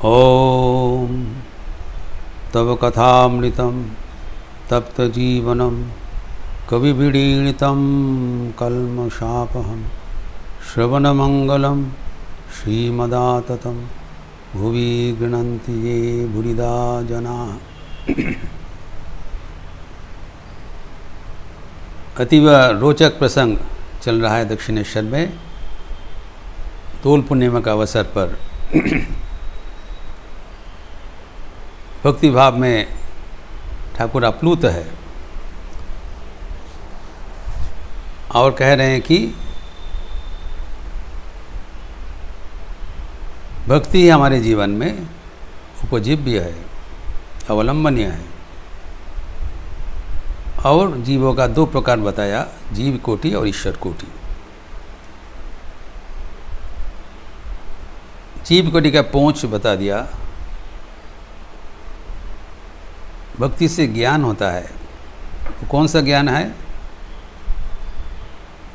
ॐ तव कथामृतं तप्तजीवनं कविभिडीडितं कल्मषापहं श्रवणमङ्गलं श्रीमदाततं भुवि गृह्णन्ति ये भूरिदा जनाः। अतीव रोचक प्रसंग चल रहा है दक्षिणेश्वर में। दोल पूर्णिमा का अवसर पर भक्ति भाव में ठाकुर अप्लुत है और कह रहे हैं कि भक्ति हमारे जीवन में उपजीव्य है, अवलंबनीय है। और जीवों का दो प्रकार बताया, जीव कोटि और ईश्वर कोटि। जीव कोटि का पहुँच बता दिया। भक्ति से ज्ञान होता है। कौन सा ज्ञान है?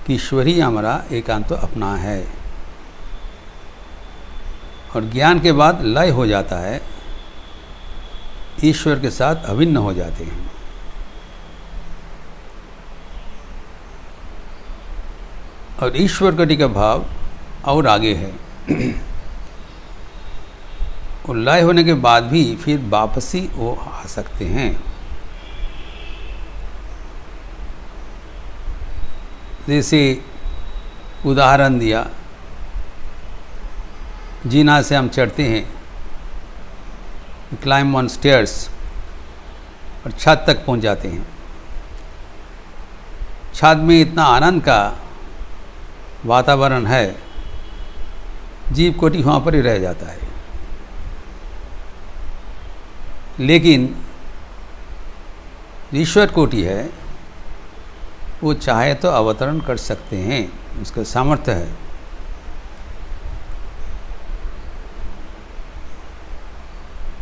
कि ईश्वर ही हमारा एकांत अपना है। और ज्ञान के बाद लय हो जाता है, ईश्वर के साथ अभिन्न हो जाते हैं। और ईश्वर कोटि का भाव और आगे है। और लय होने के बाद भी फिर वापसी वो आ सकते हैं। जैसे उदाहरण दिया, जीना से हम चढ़ते हैं, क्लाइम ऑन स्टेयर्स, और छत तक पहुंच जाते हैं। छत में इतना आनंद का वातावरण है, जीव कोटि वहाँ पर ही रह जाता है। लेकिन ईश्वर कोटि है, वो चाहे तो अवतरण कर सकते हैं, उसका सामर्थ्य है।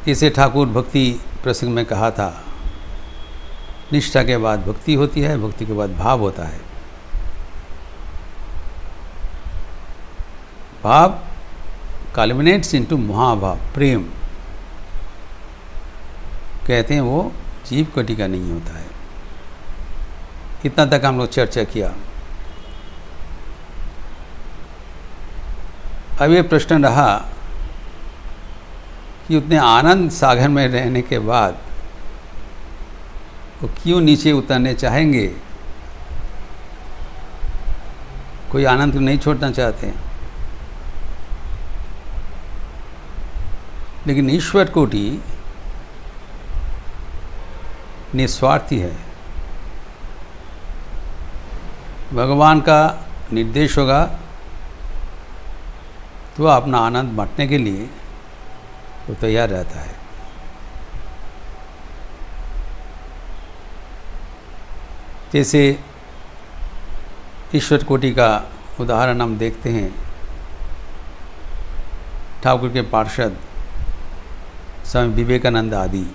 इसे ठाकुर भक्ति प्रसंग में कहा था, निष्ठा के बाद भक्ति होती है, भक्ति के बाद भाव होता है। भाव कल्मिनेट्स इनटू महाभाव, प्रेम। कहते हैं वो जीव कोटि का नहीं होता है। इतना तक हम लोग चर्चा किया। अब ये प्रश्न रहा कि उतने आनंद सागर में रहने के बाद वो क्यों नीचे उतरने चाहेंगे? कोई आनंद को नहीं छोड़ना चाहते हैं। लेकिन ईश्वर कोटि निस्वार्थी है। भगवान का निर्देश होगा तो अपना आनंद बांटने के लिए वो तैयार रहता है। जैसे ईश्वर कोटि का उदाहरण हम देखते हैं, ठाकुर के पार्षद स्वामी विवेकानंद आदि।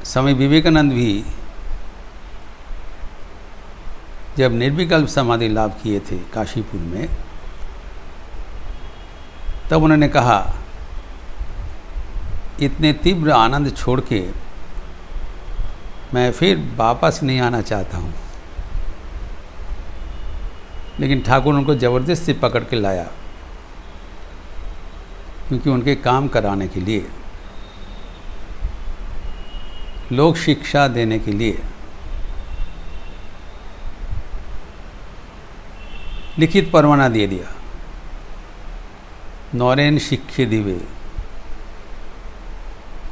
स्वामी विवेकानंद भी जब निर्विकल्प समाधि लाभ किए थे काशीपुर में, तब उन्होंने कहा, इतने तीव्र आनंद छोड़ के मैं फिर वापस नहीं आना चाहता हूँ। लेकिन ठाकुर उनको ज़बरदस्ती पकड़ के लाया, क्योंकि उनके काम कराने के लिए, लोक शिक्षा देने के लिए लिखित परवाना दे दिया। नरेन शिक्षे दिवे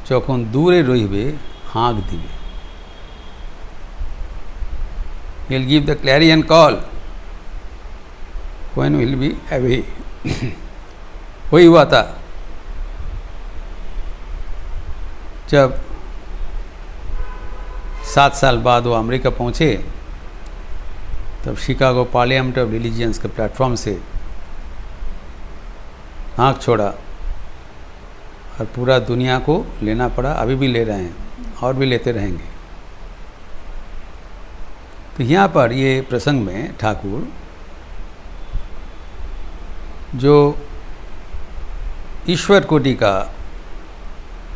যখন দূরে রইবে হাঁক দিবে। He'll give the clarion call when will be away। वही हुआ था जब 7 साल बाद वो अमेरिका पहुँचे, तब शिकागो पार्लियामेंट ऑफ रिलीजियंस के प्लेटफॉर्म से आँख छोड़ा और पूरा दुनिया को लेना पड़ा। अभी भी ले रहे हैं और भी लेते रहेंगे। तो यहाँ पर ये प्रसंग में ठाकुर जो ईश्वर कोटि का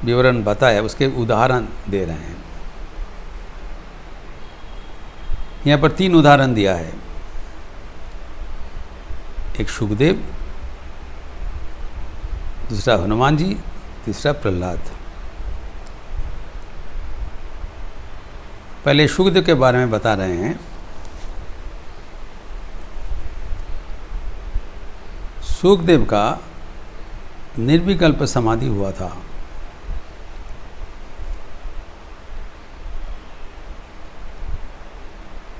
विवरण बताया, उसके उदाहरण दे रहे हैं। यहाँ पर 3 उदाहरण दिया है, एक सुखदेव, दूसरा हनुमान जी, तीसरा प्रहलाद। पहले सुखदेव के बारे में बता रहे हैं। सुखदेव का निर्विकल्प समाधि हुआ था।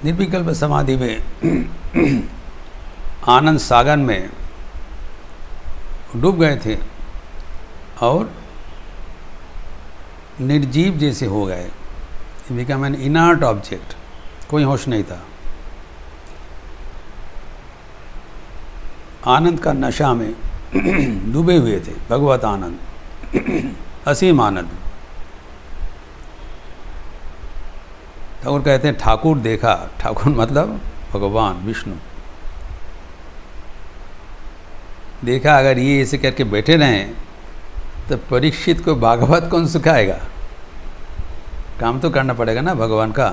निर्विकल्प समाधि में आनंद सागर में डूब गए थे और निर्जीव जैसे हो गए, बिकम एन इनर्ट ऑब्जेक्ट, कोई होश नहीं था। आनंद का नशा में डूबे हुए थे, भगवत आनंद, असीम आनंद। ठाकुर कहते हैं ठाकुर देखा, ठाकुर मतलब भगवान विष्णु देखा। अगर ये ऐसे करके बैठे रहें तो परीक्षित को भागवत कौन सिखाएगा? काम तो करना पड़ेगा ना भगवान का।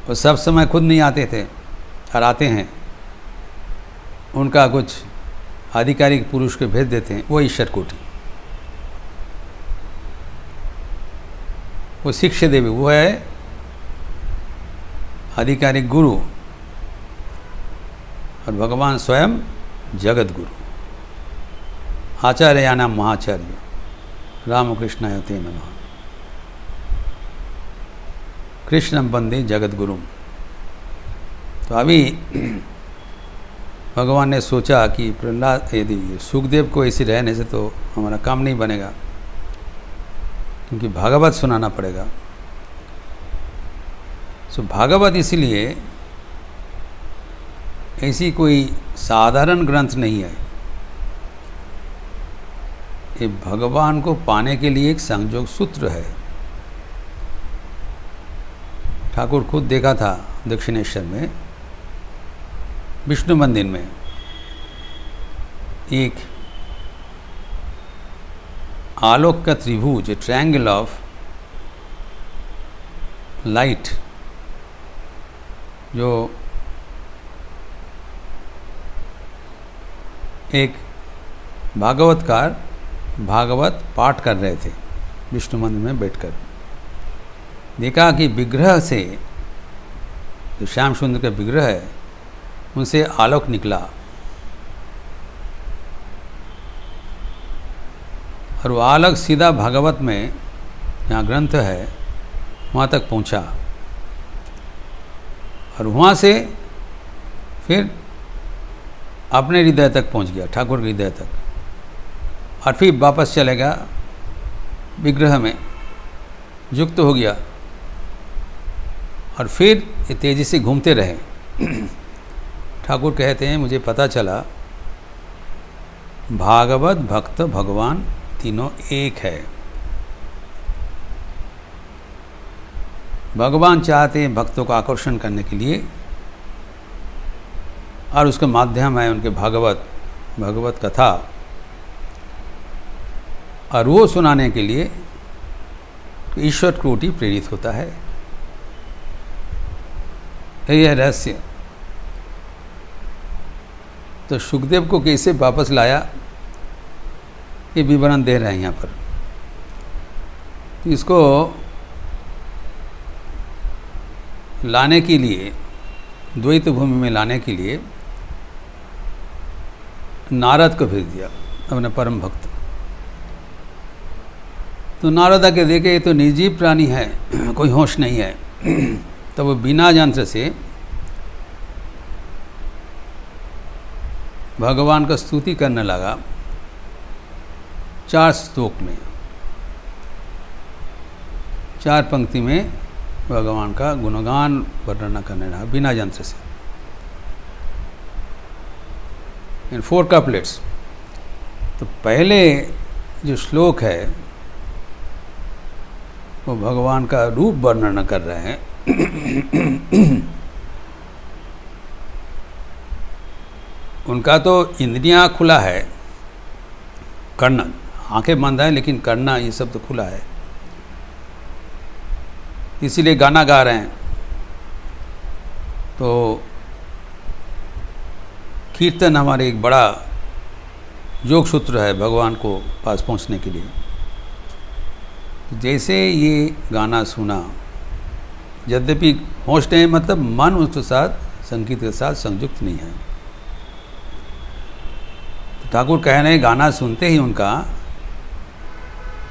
वो सब समय खुद नहीं आते थे और आते हैं, उनका कुछ आधिकारिक पुरुष को भेज देते हैं, वो ईश्वर कोटि, वो शिष्य देवी, वो है आधिकारिक गुरु, और भगवान स्वयं जगत गुरु। आचार्य या नाम महाचार्य रामकृष्णाय ते नमः। कृष्णं वंदे जगत गुरु। तो अभी भगवान ने सोचा कि प्रहलाद, यदि सुखदेव को ऐसे रहने से तो हमारा काम नहीं बनेगा, क्योंकि भागवत सुनाना पड़ेगा। सो भागवत इसलिए ऐसी कोई साधारण ग्रंथ नहीं है, ये भगवान को पाने के लिए एक संयोग सूत्र है। ठाकुर खुद देखा था दक्षिणेश्वर में, विष्णु मंदिर में एक आलोक का त्रिभुज, ट्रायंगल ऑफ लाइट, जो एक भागवतकार भागवत पाठ कर रहे थे विष्णु मंदिर में बैठकर। देखा कि विग्रह से, जो श्याम सुंदर का विग्रह है, उनसे आलोक निकला और वो आलोक सीधा भागवत में जहाँ ग्रंथ है वहाँ तक पहुँचा, और वहाँ से फिर अपने हृदय तक पहुँच गया, ठाकुर के हृदय तक, और फिर वापस चलेगा विग्रह में, युक्त हो गया, और फिर ये तेज़ी से घूमते रहे। ठाकुर कहते हैं मुझे पता चला भागवत, भक्त, भगवान तीनों एक है। भगवान चाहते हैं भक्तों को आकर्षण करने के लिए, और उसका माध्यम है उनके भगवत कथा, और वो सुनाने के लिए ईश्वर कोटि प्रेरित होता है। यही है रहस्य। तो सुखदेव को कैसे वापस लाया, ये विवरण दे रहे हैं यहाँ पर। तो इसको लाने के लिए, द्वैत भूमि में लाने के लिए नारद को भेज दिया, अपने परम भक्त। तो नारद आके देखे ये तो निर्जीव प्राणी है, कोई होश नहीं है। तो वो बिना यंत्र से भगवान का स्तुति करने लगा 4 श्लोक में, 4 पंक्ति में भगवान का गुणगान वर्णना करने लगा बिना यंत्र से, इन 4 कपलेट्स। तो पहले जो श्लोक है वो भगवान का रूप वर्णन कर रहे हैं। उनका तो इंद्रियां खुला है, कर्ण, आंखें बंद हैं लेकिन कर्ण ये सब तो खुला है, इसीलिए गाना गा रहे हैं। तो कीर्तन हमारे एक बड़ा योग सूत्र है भगवान को पास पहुंचने के लिए। जैसे ये गाना सुना, यद्यपि होश नहीं, मतलब मन उसके साथ संगीत के साथ संयुक्त नहीं है। तो ठाकुर कह रहे हैं गाना सुनते ही उनका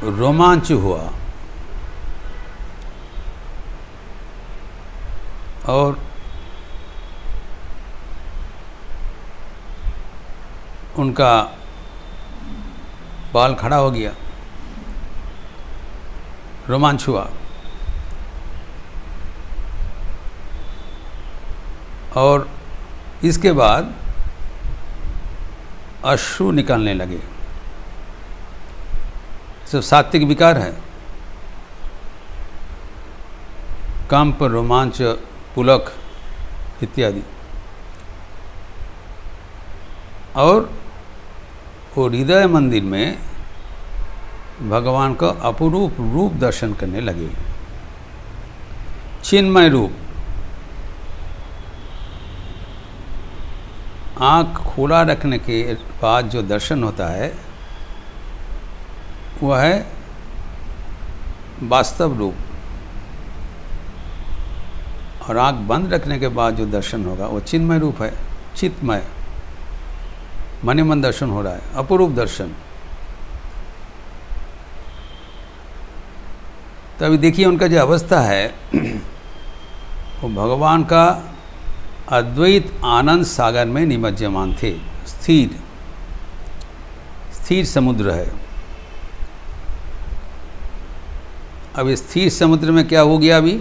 रोमांच हुआ और उनका बाल खड़ा हो गया, रोमांच हुआ और इसके बाद अश्रु निकलने लगे। सब सात्विक विकार है, कंप, रोमांच, पुलक इत्यादि। और वो हृदय मंदिर में भगवान का अपूरूप रूप दर्शन करने लगे, चिन्मय रूप। आँख खुला रखने के बाद जो दर्शन होता है वह है वास्तव रूप, और आँख बंद रखने के बाद जो दर्शन होगा वो चिन्मय रूप है, चित्तमय, मन मन दर्शन हो रहा है, अपूरूप दर्शन। तो अभी देखिए उनका जो अवस्था है वो भगवान का अद्वैत आनंद सागर में निमज्जमान थे, स्थिर स्थिर समुद्र है। अब स्थिर समुद्र में क्या हो गया? अभी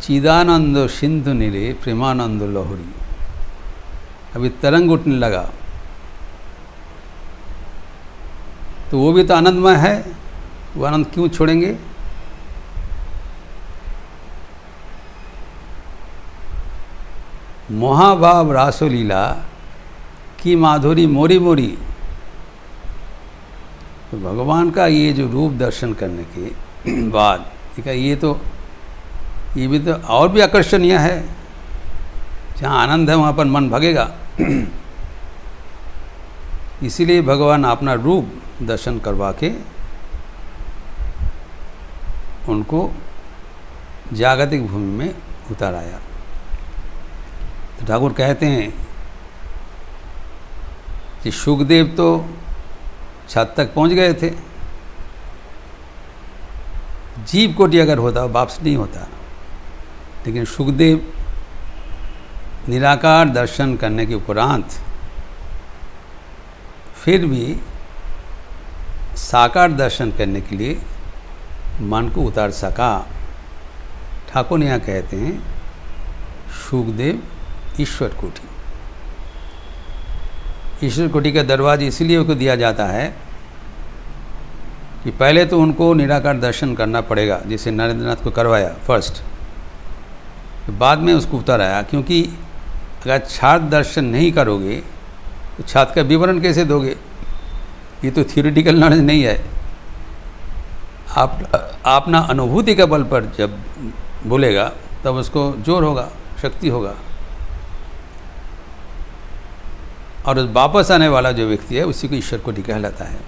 चिदानंद सिंधु निरे प्रेमानंद लहरी, अभी तरंग उठने लगा। तो वो भी तो आनंदमय है, वो आनंद क्यों छोड़ेंगे? मोहाभाव रासोलीला की माधुरी मोरी मोरी। तो भगवान का ये जो रूप दर्शन करने के बाद देखा, ये भी तो और भी आकर्षणीय है। जहाँ आनंद है वहाँ पर मन भगेगा। इसीलिए भगवान अपना रूप दर्शन करवा के उनको जागतिक भूमि में उतार आया। तो ठाकुर कहते हैं कि शुकदेव तो छत तक पहुंच गए थे, जीव कोटि अगर होता वापस नहीं होता, लेकिन शुकदेव निराकार दर्शन करने के उपरांत फिर भी साकार दर्शन करने के लिए मन को उतार सका। ठाकुर यहाँ कहते हैं शुकदेव ईश्वर कोटि। ईश्वर कोटि का दरवाजा इसलिए उनको दिया जाता है कि पहले तो उनको निराकार दर्शन करना पड़ेगा, जिसे नरेंद्रनाथ को करवाया फर्स्ट, बाद में उसको उतर आया। क्योंकि अगर छात्र दर्शन नहीं करोगे तो छात्र का विवरण कैसे दोगे? ये तो थियोरिटिकल नॉलेज नहीं है। आप अपना अनुभूति के बल पर जब बोलेगा तब उसको जोर होगा, शक्ति होगा। और उस वापस आने वाला जो व्यक्ति है उसी को ईश्वर कोटि कहलाता है।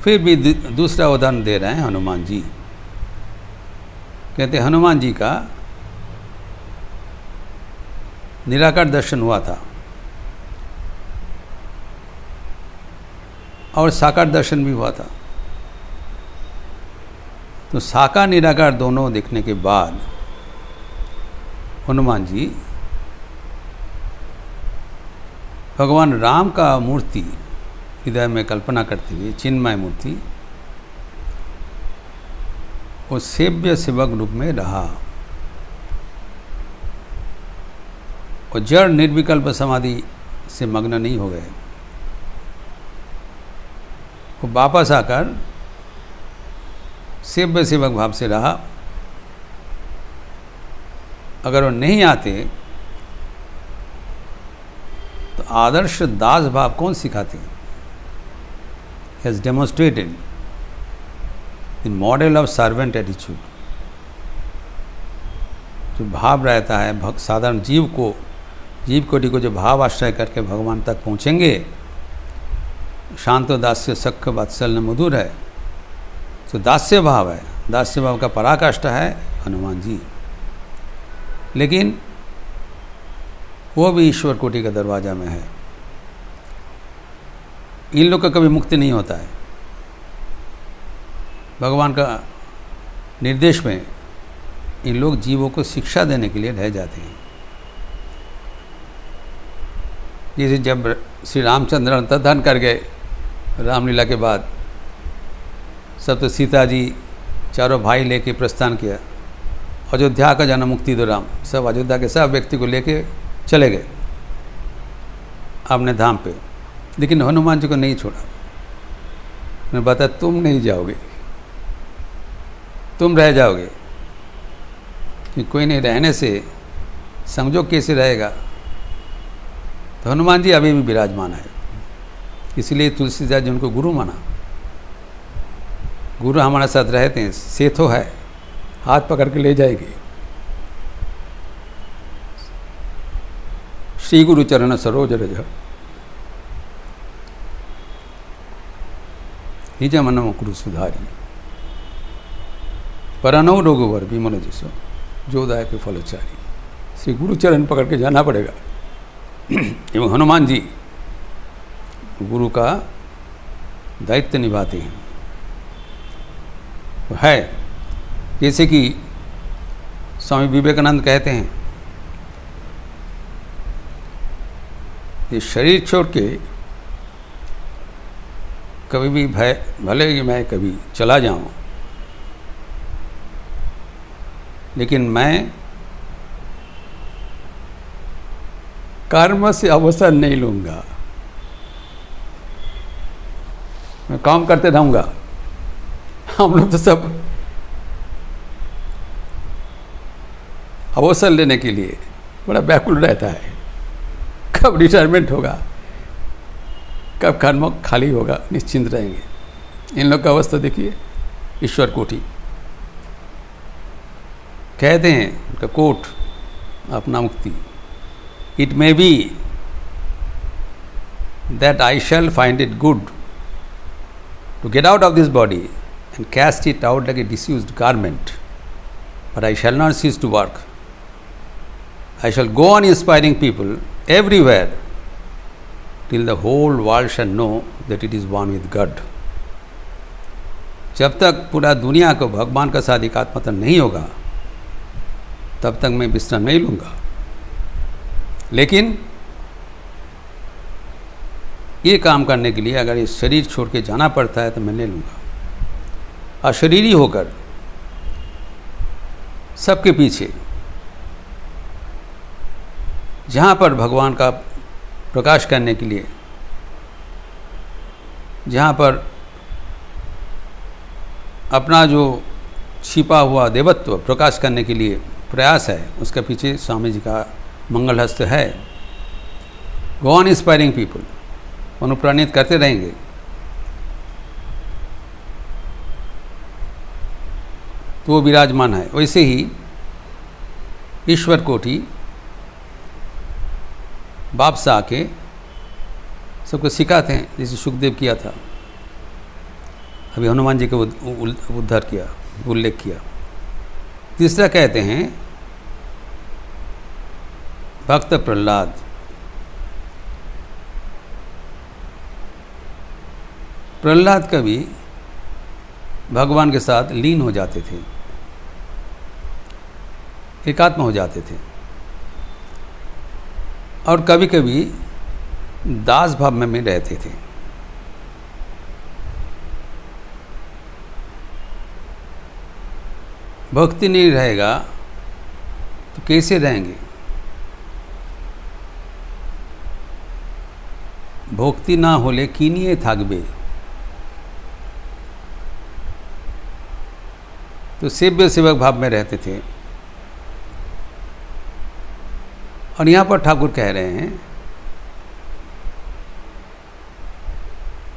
फिर भी दूसरा उदाहरण दे रहे हैं हनुमान जी। कहते हैं हनुमान जी का निराकार दर्शन हुआ था और साकार दर्शन भी हुआ था। तो साकार निराकार दोनों देखने के बाद हनुमान जी भगवान राम का मूर्ति हृदय में कल्पना करते हुए, चिन्मय मूर्ति, वो सेव्य सेवक रूप में रहा और जड़ निर्विकल्प समाधि से मग्न नहीं हो गए। वो वापस आकर सेव्य सेवक भाव से रहा अगर वो नहीं आते तो आदर्श दास भाव कौन सिखाते? Has demonstrated the model of servant attitude. जो भाव रहता है साधारण जीव कोटि को जो भाव आश्रय करके भगवान तक पहुँचेंगे, शांतो दास्य सख्य वात्सल्य मधुर है, तो दास्य भाव है, दास्य भाव का पराकाष्ठा है हनुमान जी। लेकिन वो भी ईश्वर कोटि का दरवाजा में है। इन लोग का कभी मुक्ति नहीं होता है। भगवान का निर्देश में इन लोग जीवों को शिक्षा देने के लिए रह जाते हैं। जैसे जब श्री रामचंद्र अंतर्धान कर गए रामलीला के बाद, सब तो सीता जी चारों भाई लेके प्रस्थान किया, अयोध्या का जन्म मुक्ति दो राम, सब अयोध्या के सब व्यक्ति को लेके चले गए अपने धाम पे। लेकिन हनुमान जी को नहीं छोड़ा। उन्होंने बताया तुम नहीं जाओगे, तुम रह जाओगे, कि कोई नहीं रहने से संजोग कैसे रहेगा। तो हनुमान जी अभी भी विराजमान है। इसलिए तुलसीदास जी उनको गुरु माना। गुरु हमारे साथ रहते हैं, सेठो है, हाथ पकड़ के ले जाएगी। श्री गुरु चरण सरोज रज निज मन मुकुरु सुधारी, परनौ रोगवर विमल जिसो जोदाय के फलचारी। श्री गुरु चरण पकड़ के जाना पड़ेगा। एवं हनुमान जी गुरु का दायित्व निभाते हैं। तो है जैसे कि स्वामी विवेकानंद कहते हैं, ये शरीर छोड़ के कभी भी भले ही मैं कभी चला जाऊं, लेकिन मैं कर्म से अवसर नहीं लूँगा। मैं काम करते रहूँगा। हम लोग तो सब अवसर लेने के लिए बड़ा व्याकुल रहता है, कब रिटायरमेंट होगा, कब कर्म खाली होगा, निश्चिंत रहेंगे। इन लोग का अवस्था देखिए, ईश्वर कोटि कहते हैं उनका कोट अपना मुक्ति, it may be that I shell find it good to get out of this body and cast it out like a disused garment, but I shall not cease to work. I shall go on inspiring people everywhere till the whole world shall know that it is one with God. जब तक पूरा दुनिया को भगवान का साथ एकात्मता नहीं होगा, तब तक मैं विश्राम नहीं लूँगा। लेकिन ये काम करने के लिए अगर ये शरीर छोड़ के जाना पड़ता है तो मैं ले लूँगा। अशरीरी होकर सबके पीछे, जहाँ पर भगवान का प्रकाश करने के लिए, जहाँ पर अपना जो छिपा हुआ देवत्व प्रकाश करने के लिए प्रयास है, उसके पीछे स्वामी जी का मंगल हस्त है। गो ऑन इंस्पायरिंग पीपल, अनुप्राणित करते रहेंगे। तो वो विराजमान है। वैसे ही ईश्वर कोटि बाप से आके सबको सिखाते हैं, जैसे सुखदेव किया था, अभी हनुमान जी को उद्धार किया, उल्लेख किया। तीसरा कहते हैं भक्त प्रहलाद। प्रहलाद कभी भगवान के साथ लीन हो जाते थे, एकात्म हो जाते थे, और कभी कभी दास भाव में रहते थे। भक्ति नहीं रहेगा तो कैसे रहेंगे? भक्ति ना होले किनिए थाकबे, तो सेव्य सेवक भाव में रहते थे। और यहाँ पर ठाकुर कह रहे हैं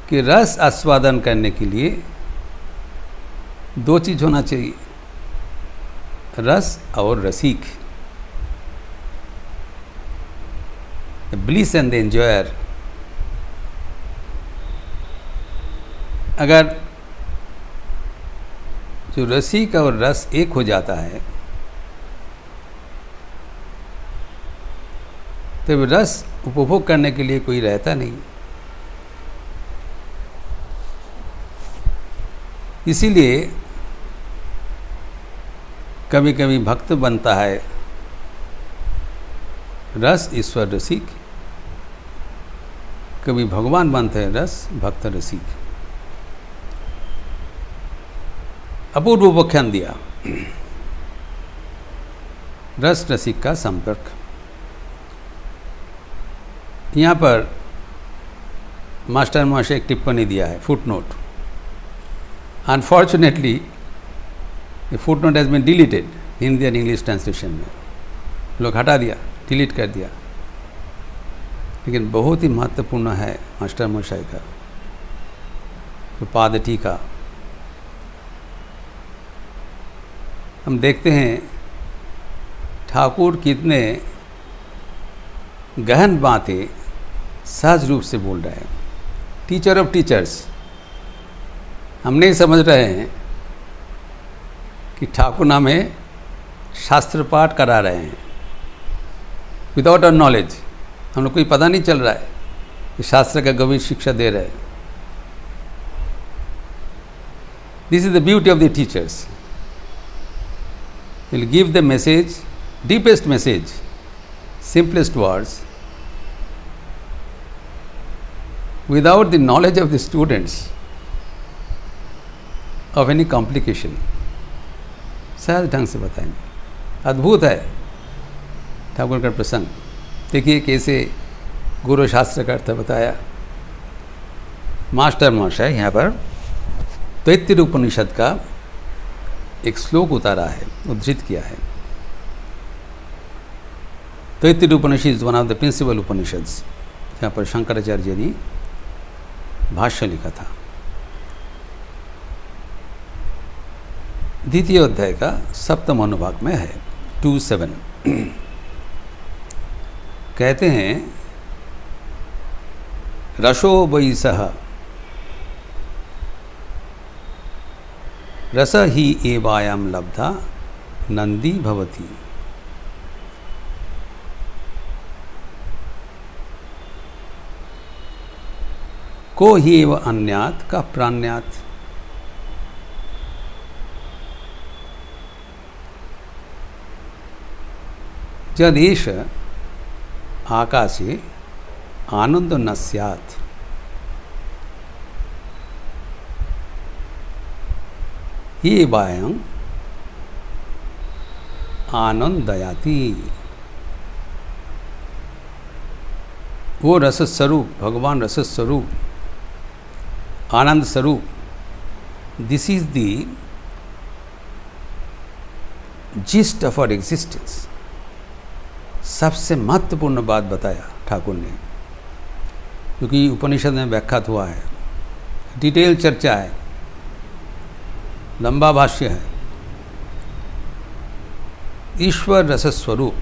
कि रस आस्वादन करने के लिए दो चीज़ होना चाहिए, रस और रसिक, ब्लिस एंड द एंजॉयर। अगर जो रसिक और रस एक हो जाता है तो रस उपभोग करने के लिए कोई रहता नहीं। इसीलिए कभी कभी भक्त बनता है रस ईश्वर रसिक, कभी भगवान बनते हैं रस भक्त रसिक। अपूर्व व्याख्यान दिया रस रसिक का संपर्क। यहाँ पर मास्टर महाशय एक टिप्पणी दिया है, footnote. Unfortunately footnote has been deleted Hindi and English translation में, लोग हटा दिया, डिलीट कर दिया, लेकिन बहुत ही महत्वपूर्ण है मास्टर महाशय का तो पाद टीका। हम देखते हैं ठाकुर कितने गहन बातें सहज रूप से बोल रहे हैं। टीचर ऑफ टीचर्स, हम नहीं समझ रहे हैं कि ठाकुर हमें शास्त्र पाठ करा रहे हैं विदाउट आवर नॉलेज। हम लोग कोई पता नहीं चल रहा है कि शास्त्र का गंभीर शिक्षा दे रहे हैं। This is the beauty of the teachers. Will give the message, deepest message, simplest words, without the knowledge of the students of any complication. सहज ढंग से बताएंगे। अद्भुत है ठाकुर का प्रसंग। देखिए कैसे गुरु शास्त्र का अर्थ बताया। मास्टर महाशय यहाँ पर तैत्तिरीय उपनिषद का एक श्लोक उतारा है, उद्धृत किया है। Taittiriya Upanishad is one of the principal Upanishads, जहाँ पर शंकराचार्य जी ने भाष्य लिखा था। द्वितीय अध्याय का सप्तम अनुभाग में है 2:7। कहते हैं रसो वै सह रस ही एवायाम लब्धा नंदी भवति। को ही एव अन्यात् का प्राण्यात्। जदेश आकाशे आनंद न स्यात्। ये वायं आनंदयाति। वो रस स्वरूप, भगवान रस स्वरूप, आनंद स्वरूप, this is the gist of our existence. सबसे महत्वपूर्ण बात बताया ठाकुर ने, क्योंकि उपनिषद में व्याख्यात हुआ है, डिटेल चर्चा है, लंबा भाष्य है। ईश्वर रस स्वरूप,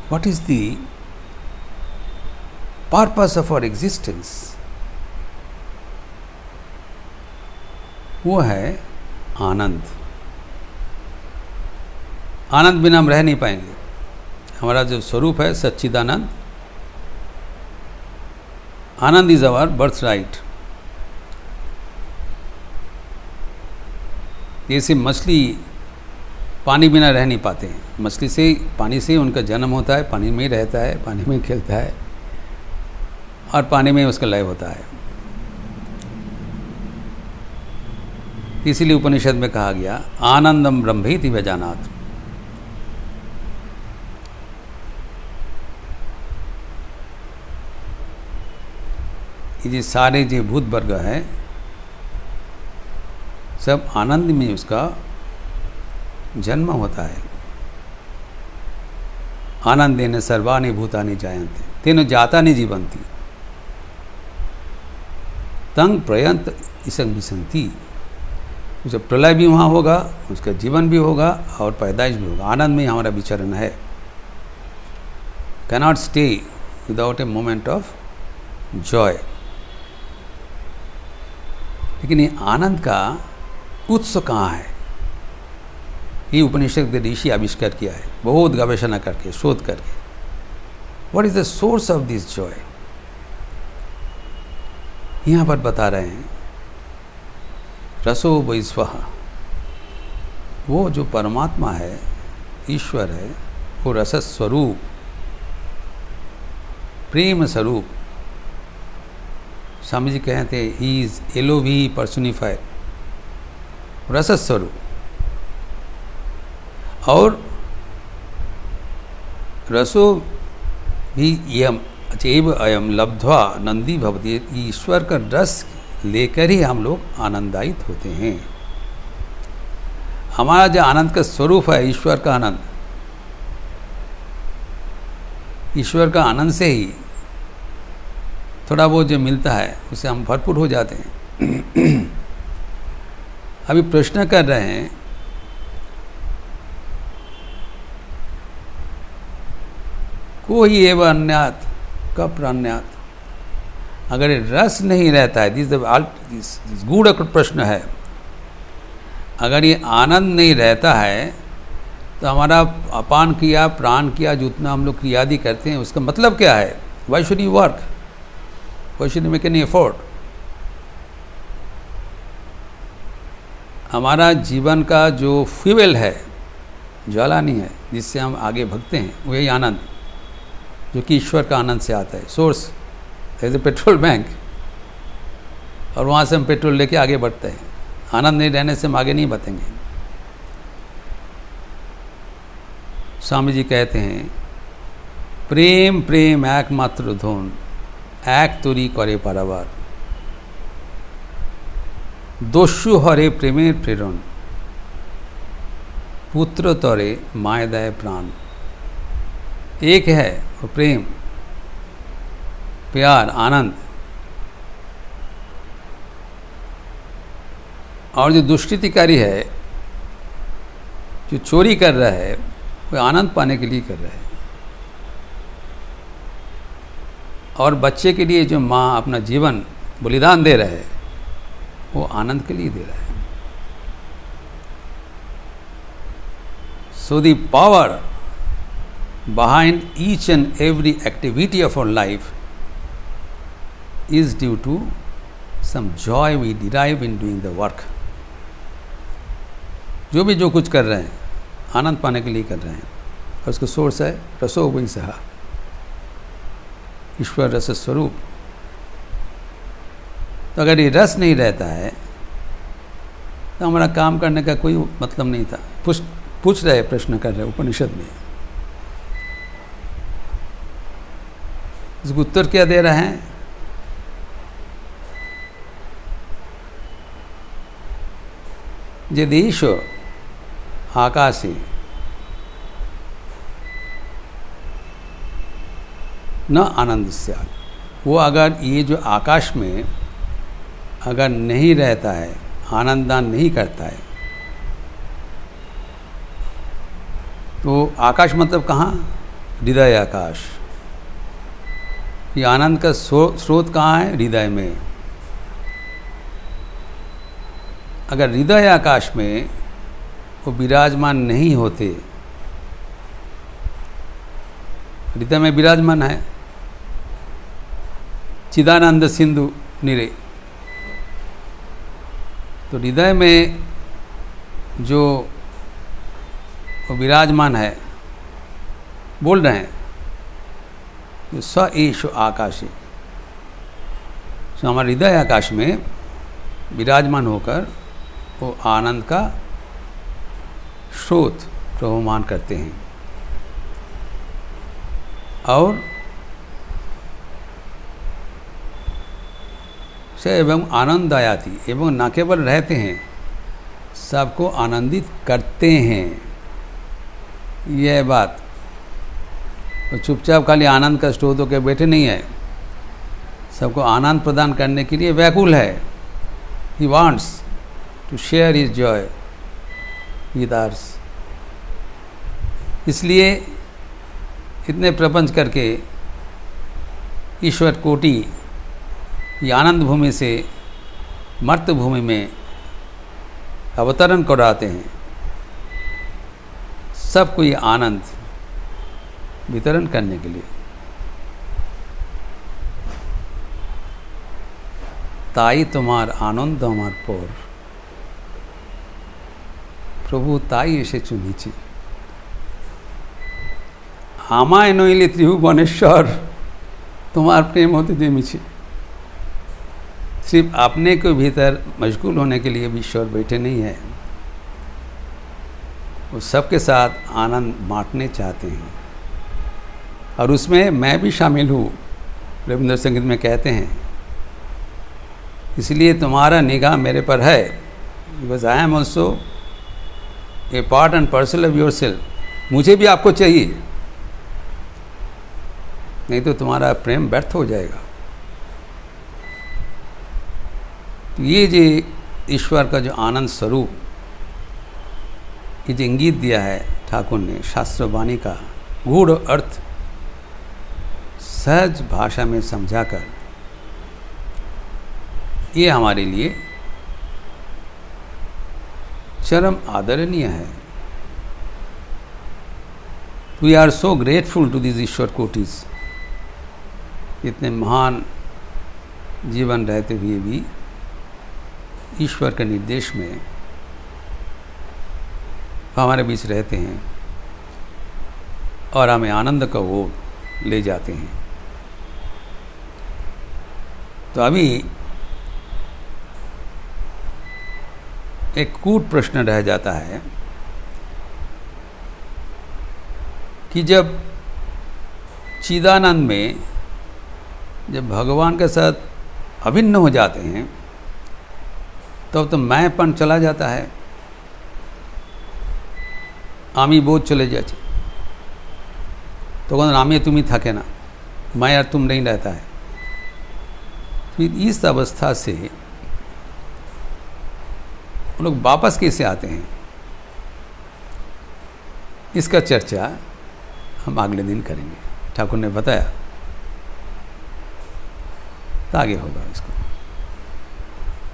what is the purpose of our existence? वो है आनंद। आनंद बिना हम रह नहीं पाएंगे। हमारा जो स्वरूप है सच्चिदानंद, आनंद इज आवर बर्थ राइट। जैसे मछली पानी बिना रह नहीं पाते हैं, मछली से पानी से उनका जन्म होता है, पानी में ही रहता है, पानी में ही खेलता है और पानी में ही उसका लय होता है। इसीलिए उपनिषद में कहा गया आनंदम ब्रह्मेति व्यजानात्। ये सारे जो भूत वर्ग है सब आनंद में उसका जन्म होता है। आनंदेन सर्वाणि भूतानि जायन्ते तेन जातानि जीवन्ति तंग प्रयंत इसंग विसंति। जब प्रलय भी वहाँ होगा, उसका जीवन भी होगा और पैदाइश भी होगा। आनंद में हमारा विचरण है। Cannot stay without a moment of Joy. लेकिन ये आनंद का उत्स कहाँ है, ये उपनिषद के ऋषि आविष्कार किया है, बहुत गवेषणा करके, शोध करके। What is the source of this Joy, यहाँ पर बता रहे हैं। रसो वैश्वः, वो जो परमात्मा है, ईश्वर है, वो रस स्वरूप, प्रेम स्वरूप। स्वामी जी कहते हैं ही इज एलोवी पर्सोनिफाइड, रस स्वरूप। और रसो भी यम चैव अयम लब्ध्वा नंदी भवति, ईश्वर का रस लेकर ही हम लोग आनंदायित होते हैं। हमारा जो आनंद का स्वरूप है, ईश्वर का आनंद, ईश्वर का आनंद से ही थोड़ा बहुत जो मिलता है उससे हम भरपूर हो जाते हैं। अभी प्रश्न कर रहे हैं, कोई एवं अन्यात का प्राण्यात। अगर ये रस नहीं रहता है, दिस गूढ़ प्रश्न है, अगर ये आनंद नहीं रहता है तो हमारा अपान किया, प्राण किया, जितना हम लोग क्रियादि करते हैं उसका मतलब क्या है? Why should you work, why should you make any effort? हमारा जीवन का जो फ्यूल है, ज्वालानी है, जिससे हम आगे भगते हैं, वही आनंद, जो कि ईश्वर का आनंद से आता है। Source as a petrol bank, और वहाँ से हम पेट्रोल लेके आगे बढ़ते हैं। आनंद नहीं रहने से हम आगे नहीं बढ़ेंगे। स्वामी जी कहते हैं, प्रेम प्रेम एकमात्र धोन, एक तुरी करे पारावार, दस्यु हरे प्रेमेर प्रेरण, पुत्र तरे माय दय प्राण। एक है वो प्रेम, प्यार, आनंद, और जो दुष्कृतिकारी है, जो चोरी कर रहा है, वो आनंद पाने के लिए कर रहा है। और बच्चे के लिए जो माँ अपना जीवन बलिदान दे रहा है, वो आनंद के लिए दे रहा है। So the power behind each and every activity of our life is due to some joy we derive in doing the work. जो कुछ कर रहे हैं, आनंद पाने के लिए कर रहे हैं, और उसका सोर्स है रसो वैंसः, ईश्वर रस स्वरूप। तो अगर ये रस नहीं रहता है तो हमारा काम करने का कोई मतलब नहीं था। पूछ रहे, प्रश्न कर रहे उपनिषद में, इसको उत्तर क्या दे रहे हैं? यदीश आकाशे न आनंद स्यात्, वो अगर ये जो आकाश में अगर नहीं रहता है, आनंददान नहीं करता है, तो आकाश मतलब कहाँ? हृदय आकाश। ये आनंद का स्रोत कहाँ है? हृदय में। अगर हृदय आकाश में वो विराजमान नहीं होते, हृदय में विराजमान है चिदानंद सिंधु निरे, तो हृदय में जो विराजमान है, बोल रहे हैं स एष आकाशे, तो हमारे हृदय आकाश में विराजमान होकर वो आनंद का स्रोत प्रवहमान करते हैं। और से एवं आनंदायाति, एवं न केवल रहते हैं, सबको आनंदित करते हैं। यह बात वो चुपचाप खाली आनंद का स्टोर होकर बैठे नहीं है, सबको आनंद प्रदान करने के लिए व्याकुल है। He wants to share his joy with others. इसलिए इतने प्रपंच करके ईश्वर कोटि ये आनंद भूमि से मर्त भूमि में अवतरण कराते हैं, सबको ये आनंद वितरण करने के लिए। ताई तुम्हार आनंद हमार पर, प्रभु ताई एसे चुनिছি। আমায় নইলে त्रिभुवनेश्वर तुम्हार प्रेम होते जमीছি। सिर्फ अपने के भीतर मशगूल होने के लिए भी ईश्वर बैठे नहीं है, वो सबके साथ आनंद बांटने चाहते हैं, और उसमें मैं भी शामिल हूँ। रविंद्र संगीत में कहते हैं, इसलिए तुम्हारा निगाह मेरे पर है, because I am also a part and parcel of your self. मुझे भी आपको चाहिए, नहीं तो तुम्हारा प्रेम व्यर्थ हो जाएगा। तो ये जो ईश्वर का जो आनंद स्वरूप, ये जो इंगित दिया है ठाकुर ने शास्त्र वाणी का गूढ़ अर्थ सहज भाषा में समझाकर, ये हमारे लिए चरम आदरणीय है। We are so grateful to this ईश्वर कोटिस। इतने महान जीवन रहते हुए भी ईश्वर के निर्देश में हमारे बीच रहते हैं और हमें आनंद का वो ले जाते हैं। तो अभी एक कूट प्रश्न रह जाता है कि जब चिदानंद में जब भगवान के साथ अभिन्न हो जाते हैं तब तो मैंपन चला जाता है, आमी बोध चले जाते, तो आमी तुम ही थके ना, मैं और तुम नहीं रहता है। फिर इस अवस्था से वो लोग वापस कैसे आते हैं, इसका चर्चा हम अगले दिन करेंगे। ठाकुर ने बताया तो आगे होगा इसको।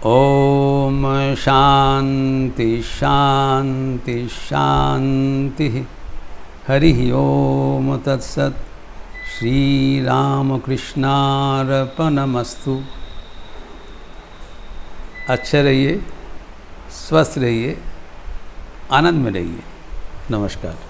ओम शांति शांति शांति। हरि ओम तत्सत। श्री राम कृष्णार्पणमस्तु। अच्छे रहिए, स्वस्थ रहिए, आनंद में रहिए। नमस्कार।